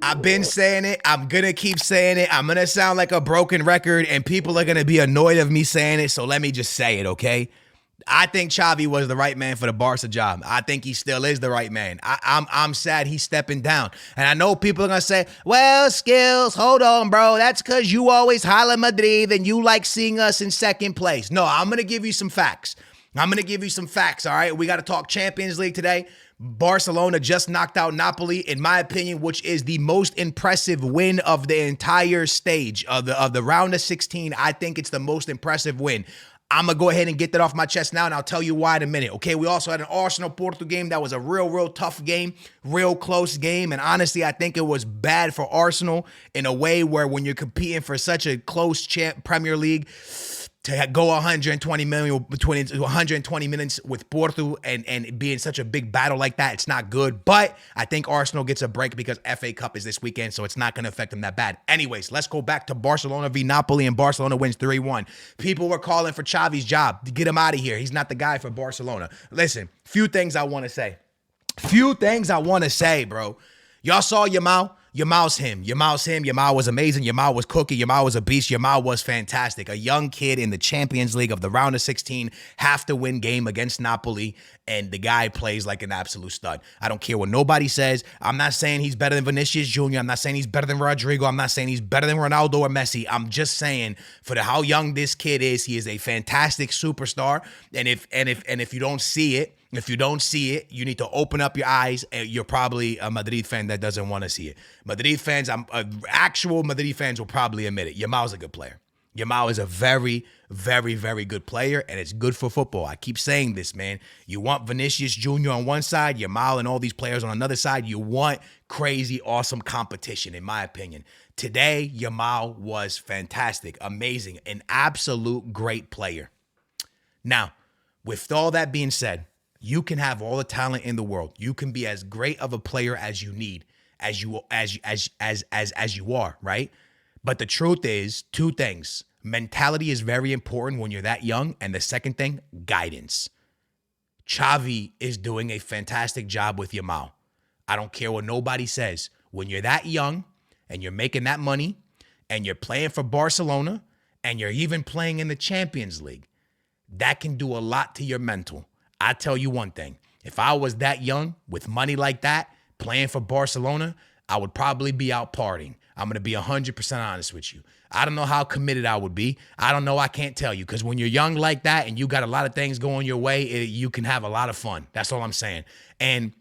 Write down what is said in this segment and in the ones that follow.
I've been saying it. I'm going to keep saying it. I'm going to sound like a broken record, and people are going to be annoyed of me saying it, so let me just say it, okay? I think Xavi was the right man for the Barca job. I think he still is the right man. I'm sad he's stepping down. And I know people are going to say, well, Skills, hold on, bro. That's because you always holler Madrid and you like seeing us in second place. No, I'm going to give you some facts. All right? We got to talk Champions League today. Barcelona just knocked out Napoli, in my opinion, which is the most impressive win of the entire stage of the round of 16. I think it's the most impressive win. I'm going to go ahead and get that off my chest now, and I'll tell you why in a minute, okay? We also had an Arsenal-Porto game that was a real tough game, real close game, and honestly, I think it was bad for Arsenal in a way where when you're competing for such a close Premier League, to go 120 minutes with Porto and be in such a big battle like that, it's not good. But I think Arsenal gets a break because FA Cup is this weekend, so it's not going to affect them that bad. Anyways, let's go back to Barcelona v Napoli, and Barcelona wins 3-1. People were calling for Xavi's job to get him out of here. He's not the guy for Barcelona. Listen, few things I want to say, bro. Y'all saw Yamal? Yamal's him. Yamal was amazing. Yamal was cooking. Yamal was a beast. Yamal was fantastic. A young kid in the Champions League of the round of 16, have to win game against Napoli, and the guy plays like an absolute stud. I don't care what nobody says. I'm not saying he's better than Vinicius Jr. I'm not saying he's better than Rodrigo. I'm not saying he's better than Ronaldo or Messi. I'm just saying for how young this kid is, he is a fantastic superstar. And if you don't see it, you need to open up your eyes, and you're probably a Madrid fan that doesn't want to see it. Actual Madrid fans will probably admit it. Yamal's a good player. Yamal is a very, very, very good player, and it's good for football. I keep saying this, man. You want Vinicius Jr. on one side, Yamal and all these players on another side. You want crazy, awesome competition, in my opinion. Today, Yamal was fantastic, amazing, an absolute great player. Now, with all that being said, you can have all the talent in the world. You can be as great of a player as you need, as you are, right? But the truth is, two things. Mentality is very important when you're that young, and the second thing, guidance. Xavi is doing a fantastic job with Yamal. I don't care what nobody says. When you're that young and you're making that money and you're playing for Barcelona and you're even playing in the Champions League, that can do a lot to your mental. I tell you one thing, if I was that young with money like that, playing for Barcelona, I would probably be out partying. I'm going to be 100% honest with you. I don't know how committed I would be. I don't know. I can't tell you, because when you're young like that and you got a lot of things going your way, you can have a lot of fun. That's all I'm saying. And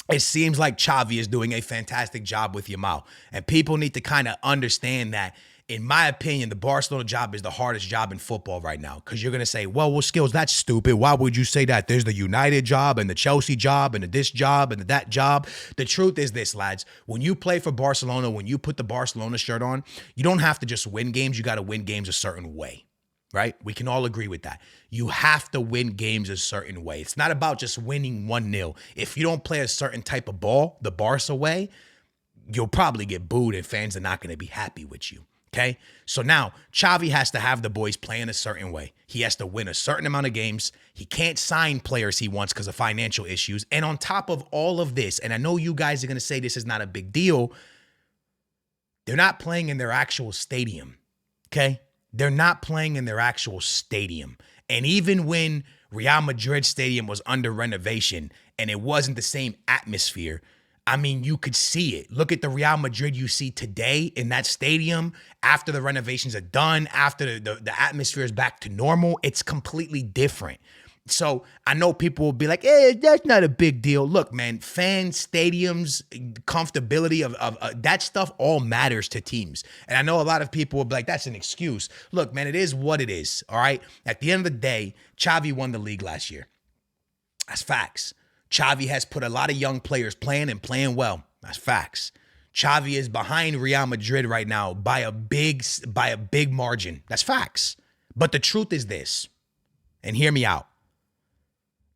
it seems like Xavi is doing a fantastic job with Yamal. And people need to kind of understand that. In my opinion, the Barcelona job is the hardest job in football right now, because you're going to say, well, Skills, that's stupid. Why would you say that? There's the United job and the Chelsea job and the this job and the that job. The truth is this, lads. When you play for Barcelona, when you put the Barcelona shirt on, you don't have to just win games. You got to win games a certain way, right? We can all agree with that. You have to win games a certain way. It's not about just winning 1-0. If you don't play a certain type of ball, the Barca way, you'll probably get booed and fans are not going to be happy with you. Okay, so now Xavi has to have the boys playing a certain way. He has to win a certain amount of games. He can't sign players he wants because of financial issues. And on top of all of this, and I know you guys are going to say this is not a big deal, they're not playing in their actual stadium, okay? They're not playing in their actual stadium. And even when Real Madrid Stadium was under renovation and it wasn't the same atmosphere, I mean, you could see it. Look at the Real Madrid you see today in that stadium after the renovations are done, after the atmosphere is back to normal. It's completely different. So I know people will be like, hey, that's not a big deal. Look, man, fans, stadiums, comfortability of that stuff all matters to teams. And I know a lot of people will be like, that's an excuse. Look, man, it is what it is, all right? At the end of the day, Xavi won the league last year. That's facts. Xavi has put a lot of young players playing and playing well. That's facts. Xavi is behind Real Madrid right now by a big margin. That's facts. But the truth is this, and hear me out.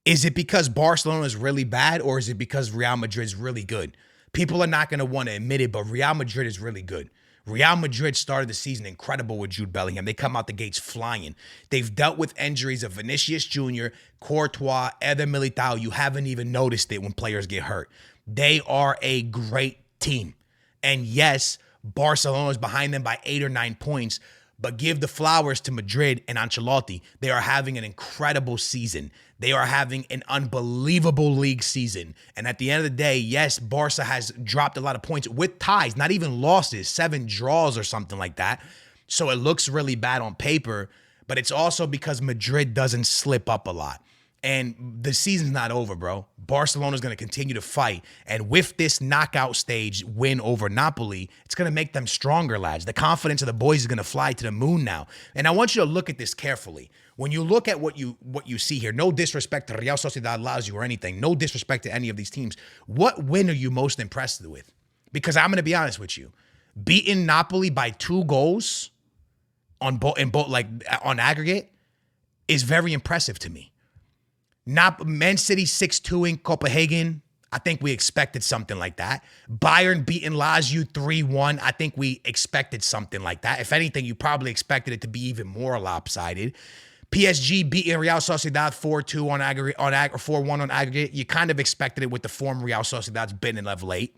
Is it because Barcelona is really bad, or is it because Real Madrid is really good? People are not going to want to admit it, but Real Madrid is really good. Real Madrid started the season incredible with Jude Bellingham. They come out the gates flying. They've dealt with injuries of Vinicius Jr., Courtois, Eder Militao. You haven't even noticed it when players get hurt. They are a great team. And yes, Barcelona is behind them by 8 or 9 points, but give the flowers to Madrid and Ancelotti. They are having an incredible season. They are having an unbelievable league season. And at the end of the day, yes, Barca has dropped a lot of points with ties, not even losses, 7 draws or something like that. So it looks really bad on paper, but it's also because Madrid doesn't slip up a lot. And the season's not over, bro. Barcelona's going to continue to fight. And with this knockout stage win over Napoli, it's going to make them stronger, lads. The confidence of the boys is going to fly to the moon now. And I want you to look at this carefully. When you look at what you see here, no disrespect to Real Sociedad, Lazio, or anything, no disrespect to any of these teams, what win are you most impressed with? Because I'm going to be honest with you. Beating Napoli by 2 goals on aggregate is very impressive to me. Man City 6-2 in Copenhagen. I think we expected something like that. Bayern beating Lazio 3-1. I think we expected something like that. If anything, you probably expected it to be even more lopsided. PSG beating Real Sociedad 4-2 on aggregate, 4-1 on aggregate. You kind of expected it with the form Real Sociedad's been in of late.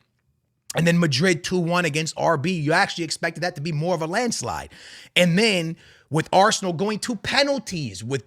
And then Madrid 2-1 against RB. You actually expected that to be more of a landslide. And then with Arsenal going to penalties with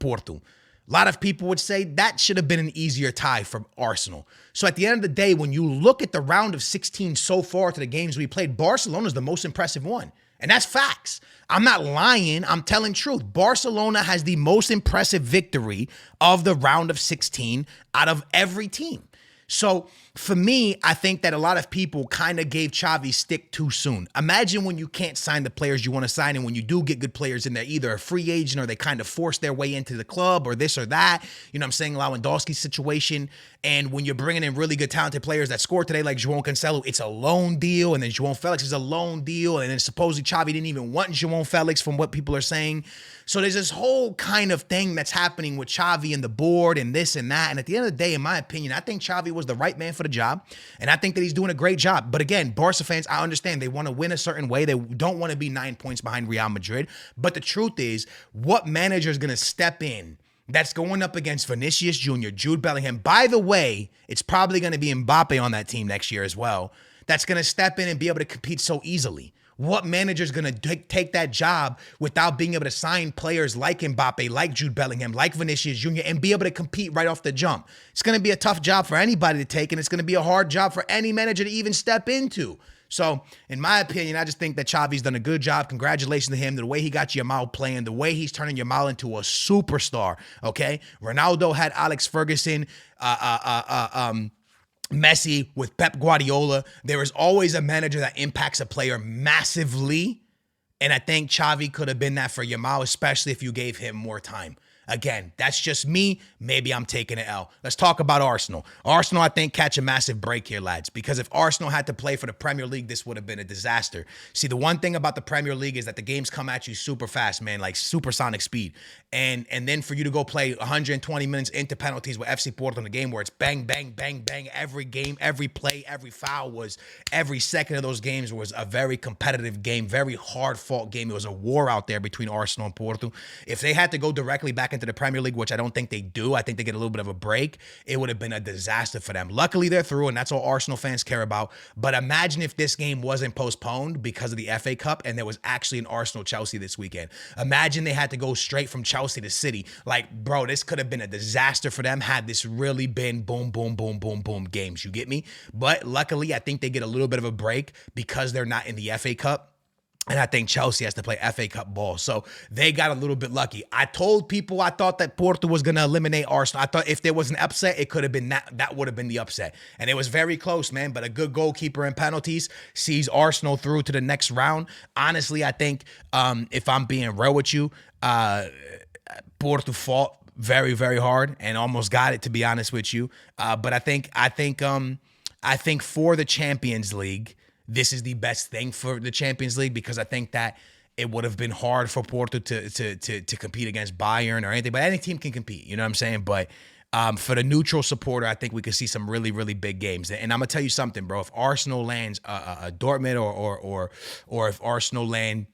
Porto. A lot of people would say that should have been an easier tie for Arsenal. So at the end of the day, when you look at the round of 16 so far to the games we played, Barcelona is the most impressive one. And that's facts. I'm not lying. I'm telling truth. Barcelona has the most impressive victory of the round of 16 out of every team. So for me, I think that a lot of people kind of gave Xavi stick too soon. Imagine when you can't sign the players you want to sign, and when you do get good players in there, either a free agent or they kind of force their way into the club or this or that. You know what I'm saying? Lewandowski's situation. And when you're bringing in really good, talented players that score today, like João Cancelo, it's a loan deal. And then João Felix is a loan deal. And then supposedly Xavi didn't even want João Felix from what people are saying. So there's this whole kind of thing that's happening with Xavi and the board and this and that. And at the end of the day, in my opinion, I think Xavi was the right man for the job. And I think that he's doing a great job. But again, Barca fans, I understand they want to win a certain way. They don't want to be 9 points behind Real Madrid. But the truth is, what manager is going to step in that's going up against Vinicius Jr., Jude Bellingham? By the way, it's probably going to be Mbappe on that team next year as well. That's going to step in and be able to compete so easily. What manager is going to take that job without being able to sign players like Mbappe, like Jude Bellingham, like Vinicius Jr., and be able to compete right off the jump? It's going to be a tough job for anybody to take, and it's going to be a hard job for any manager to even step into. So, in my opinion, I just think that Xavi's done a good job. Congratulations to him. The way he got Yamal playing, the way he's turning Yamal into a superstar, okay? Ronaldo had Alex Ferguson, Messi with Pep Guardiola. There is always a manager that impacts a player massively, and I think Xavi could have been that for Yamal, especially if you gave him more time. Again, that's just me. Maybe I'm taking an L. Let's talk about Arsenal. Arsenal, I think, catch a massive break here, lads, because if Arsenal had to play for the Premier League, this would have been a disaster. See, the one thing about the Premier League is that the games come at you super fast, man, like supersonic speed. And then for you to go play 120 minutes into penalties with FC Porto in a game where it's bang, bang, bang, bang, every game, every play, every foul was, every second of those games was a very competitive game, very hard-fought game. It was a war out there between Arsenal and Porto. If they had to go directly back into the Premier League, which I don't think they do, I think they get a little bit of a break, it would have been a disaster for them. Luckily, they're through, and that's all Arsenal fans care about. But imagine if this game wasn't postponed because of the FA Cup and there was actually an Arsenal-Chelsea this weekend. Imagine they had to go straight from Chelsea to City. Like, bro, this could have been a disaster for them had this really been boom, boom, boom, boom, boom games. You get me? But luckily, I think they get a little bit of a break because they're not in the FA Cup. And I think Chelsea has to play FA Cup ball. So they got a little bit lucky. I told people I thought that Porto was going to eliminate Arsenal. I thought if there was an upset, it could have been that would have been the upset. And it was very close, man. But a good goalkeeper in penalties sees Arsenal through to the next round. Honestly, I think if I'm being real with you, Porto fought very, very hard and almost got it, to be honest with you. But I think for the Champions League, this is the best thing for the Champions League, because I think that it would have been hard for Porto to compete against Bayern or anything. But any team can compete, you know what I'm saying? But for the neutral supporter, I think we could see some really, really big games. And I'm gonna tell you something, bro. If Arsenal lands a Dortmund or if Arsenal land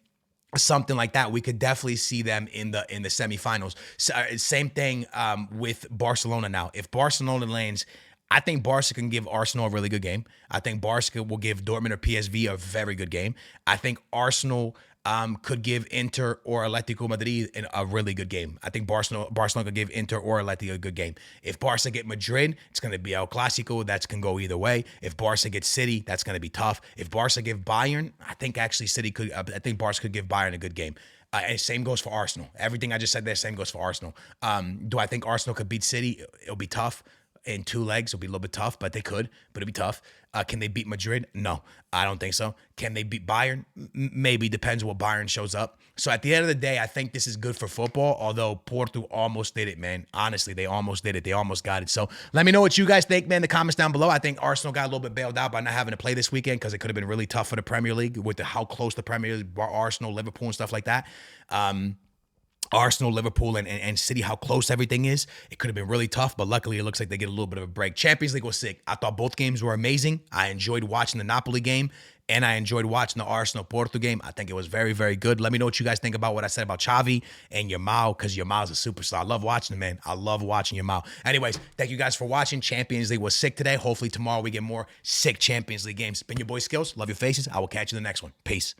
something like that, we could definitely see them in the semifinals. So, same thing with Barcelona now. If Barcelona lands I think Barca can give Arsenal a really good game. I think Barca will give Dortmund or PSV a very good game. I think Arsenal could give Inter or Atletico Madrid a really good game. I think Barcelona could give Inter or Atletico a good game. If Barca get Madrid, it's going to be El Clasico. That can go either way. If Barca gets City, that's going to be tough. If Barca give Bayern, I think actually City could. I think Barca could give Bayern a good game. And same goes for Arsenal. Everything I just said there, same goes for Arsenal. Do I think Arsenal could beat City? It'll be tough. In 2 legs, it'll be a little bit tough, but they could, but it'll be tough. Can they beat Madrid? No, I don't think so. Can they beat Bayern? Maybe, depends what Bayern shows up. So at the end of the day, I think this is good for football, although Porto almost did it, man. Honestly, they almost did it. They almost got it. So let me know what you guys think, man, in the comments down below. I think Arsenal got a little bit bailed out by not having to play this weekend because it could have been really tough for the Premier League with how close the Premier League, Arsenal, Liverpool, and stuff like that. Arsenal, Liverpool, and City, how close everything is. It could have been really tough, but luckily it looks like they get a little bit of a break. Champions League was sick. I thought both games were amazing. I enjoyed watching the Napoli game, and I enjoyed watching the Arsenal-Porto game. I think it was very, very good. Let me know what you guys think about what I said about Xavi and Yamal, because Yamal's a superstar. I love watching him, man. I love watching Yamal. Anyways, thank you guys for watching. Champions League was sick today. Hopefully tomorrow we get more sick Champions League games. Been your boy Skills. Love your faces. I will catch you in the next one. Peace.